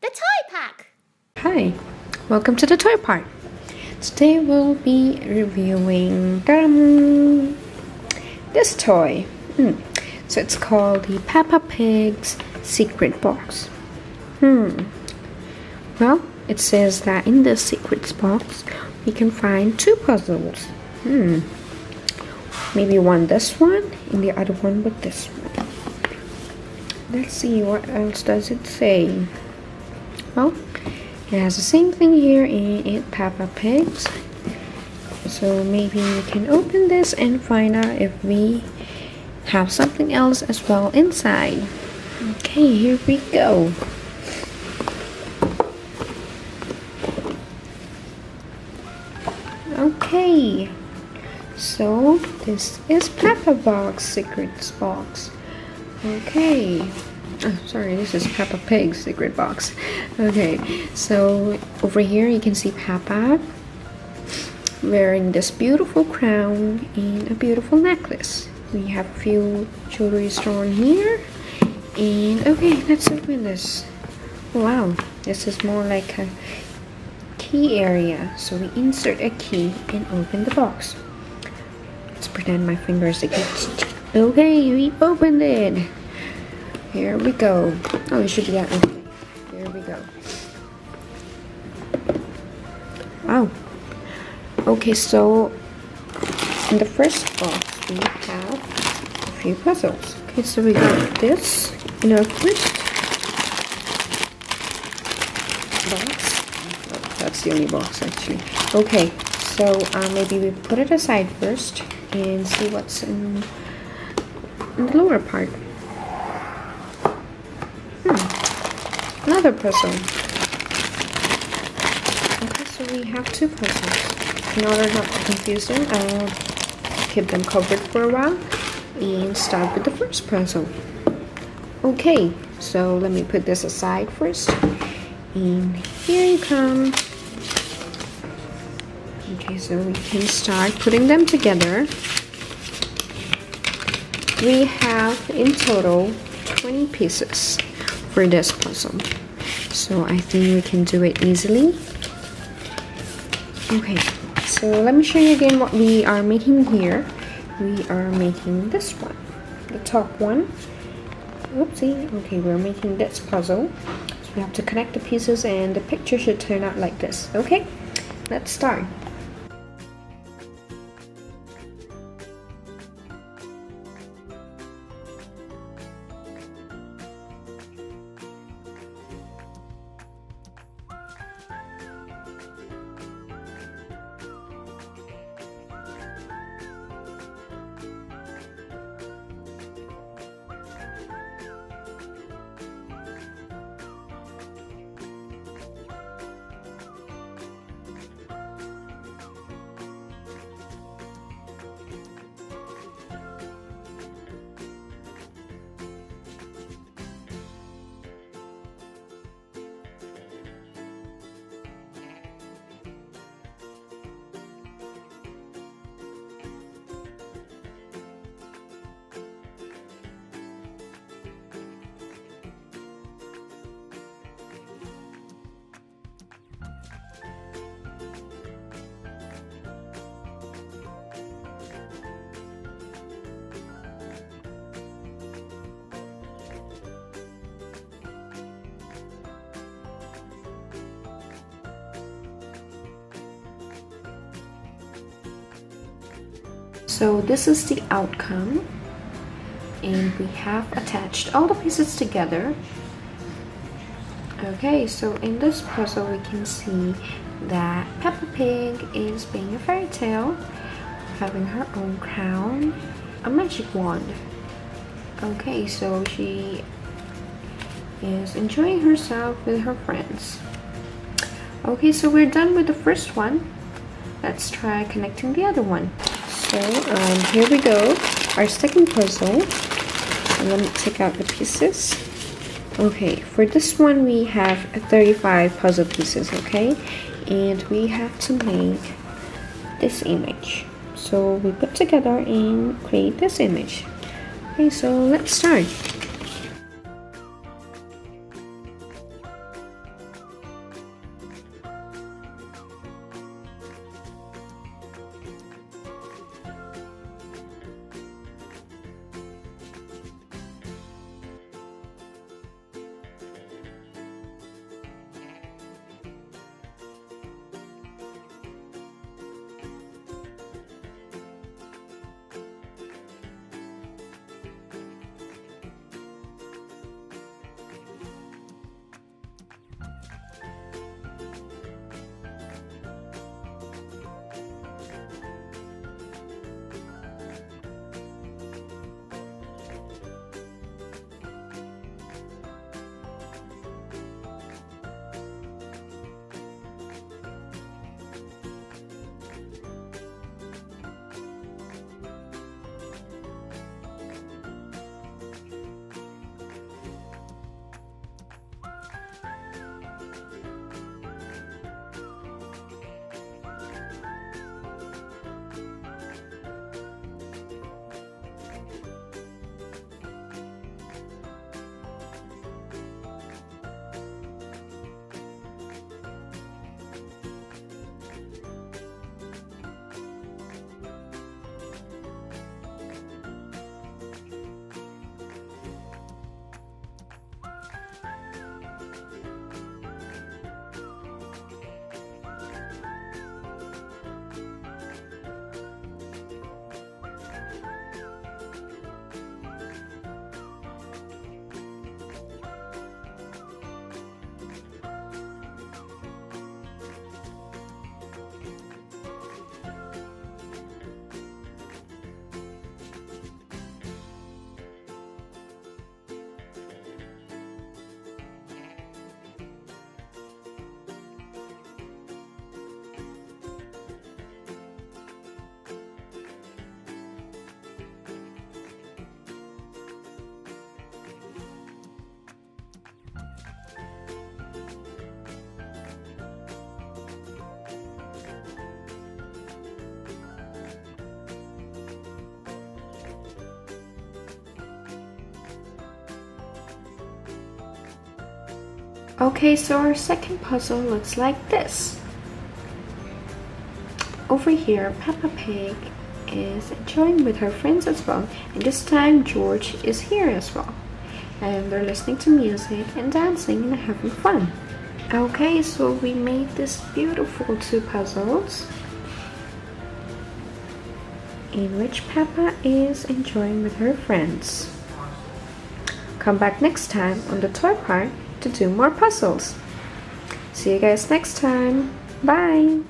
The toy pack! Hi, welcome to the toy part. Today we'll be reviewing this toy. So it's called the Peppa Pig's secret box. Well, it says that in this secret box we can find two puzzles. Maybe one this one and the other one with this one. Let's see, what else does it say? Well, it has the same thing here in Peppa Pig's. So maybe we can open this and find out if we have something else as well inside. Okay, here we go. Okay, so this is Peppa Pig's secret box. Okay. Oh, sorry, this is Peppa Pig's secret box. Okay, so over here you can see Peppa wearing this beautiful crown and a beautiful necklace. We have a few jewelry thrown here. And okay, let's open this. Wow, this is more like a key area. So we insert a key and open the box. Let's pretend my fingers again. Okay, we opened it. Here we go. Oh, it should be that way. Here we go. Wow. Okay, so in the first box we have a few puzzles. Okay, so we got this in our first box. Oh, that's the only box actually. Okay, so maybe we put it aside first and see what's in the lower part. Another puzzle. Okay, so we have two puzzles. In order not to confuse them, I'll keep them covered for a while and start with the first puzzle. Okay, so let me put this aside first. And here you come. Okay, so we can start putting them together. We have in total 20 pieces for this puzzle, so I think we can do it easily. Okay, so let me show you again what we are making here. We are making this one, the top one. Oopsie. Okay, we're making this puzzle, so we have to connect the pieces and the picture should turn out like this. Okay, let's start. So this is the outcome, and we have attached all the pieces together. Okay, so in this puzzle we can see that Peppa Pig is being a fairy tale, having her own crown, a magic wand. Okay, so she is enjoying herself with her friends. Okay, so we're done with the first one. Let's try connecting the other one. So here we go, our second puzzle. And let me take out the pieces. Okay, for this one we have 35 puzzle pieces, okay? And we have to make this image. So we put together and create this image. Okay, so let's start. Okay, so our second puzzle looks like this. Over here, Peppa Pig is enjoying with her friends as well, and this time George is here as well, and they're listening to music and dancing and having fun. Okay, so we made this beautiful two puzzles in which Peppa is enjoying with her friends. Come back next time on the toy part to do more puzzles. See you guys next time. Bye!